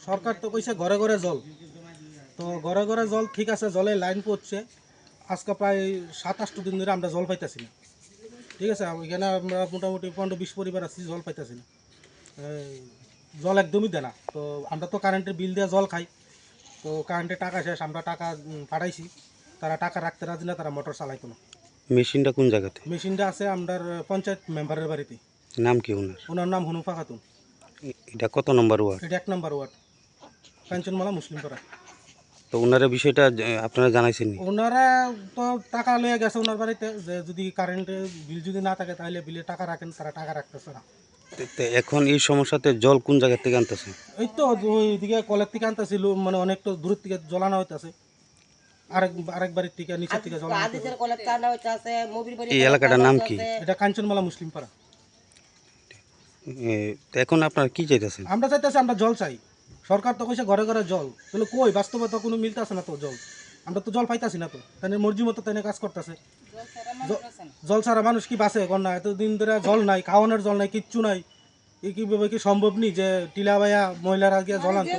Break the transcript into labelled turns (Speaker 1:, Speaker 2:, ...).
Speaker 1: সরকার তো কইছে ঘরে ঘরে জল, তো ঘরে ঘরে জল ঠিক আছে, জলে লাইন পড়ছে। আজকে প্রায় 7-8 দিন ধরে আমরা জল পাইতেছি না। ঠিক আছে, এখানে আমরা মোটামুটি 15-20 পরিবার আছি, জল পাইতেছি না। জল একদমই দেয় না। তো আমরা তো কারেন্টের বিল দিয়ে জল খাই, তো কারেন্টের টাকা শেষ, আমরা টাকা পাঠাইছি, তারা টাকা রাখতে রাজি না, তারা মোটর চালাইতো না।
Speaker 2: মেশিনটা কোন জায়গাতে?
Speaker 1: মেশিনটা আছে আমাদের পঞ্চায়েত মেম্বারের বাড়িতে।
Speaker 2: নাম কি ওনার?
Speaker 1: ওনার নাম হনুফা খাতুন।
Speaker 2: এটা কত নম্বর ওয়ার্ড?
Speaker 1: এটা 1 নম্বর ওয়ার্ড, কাঞ্চনমালা মুসলিম পাড়া।
Speaker 2: তো ওনারা বিষয়টা আপনারা জানাইছেন?
Speaker 1: ওনারা তো টাকা লয়ে গেছে ওনার বাড়িতে, যে যদি কারেন্টের বিল যদি না থাকে তাহলে বিলে টাকা রাখেন, তারা টাকা রাখতেছে না।
Speaker 2: তো এখন এই সমস্যাতে জল কোন জায়গা থেকে আনতেছে?
Speaker 1: এই তো ওইদিকে কলের থেকে আনতেছিল, মানে অনেক তো দূরের থেকে জলানো হইতেছে, আরেক বাড়ির থেকে নিচের থেকে জলানো হইতেছে।
Speaker 2: এই এলাকাটার নাম কি?
Speaker 1: এটা কাঞ্চনমালা মুসলিম পাড়া।
Speaker 2: তো এখন আপনারা কি চাইতেছেন?
Speaker 1: আমরা চাইতেছি, আমরা জল চাই। সরকার তো কইছে ঘরে ঘরে জল, তাহলে কই বাস্তবে তো কোনো মিলতেছে না তো জল। আমরা তো জল পাইতাছি না, তো তাই মর্জি মতো তাই কাজ করতেছে। জল ছাড়া মানুষ কি বাঁচে এখন? না, এতদিন ধরে জল নাই, খাওয়ানোর জল নাই, কিচ্ছু নাই। এই কিভাবে কি সম্ভব নি যে টিলা বাইয়া মহিলারা গিয়ে জল আনতো?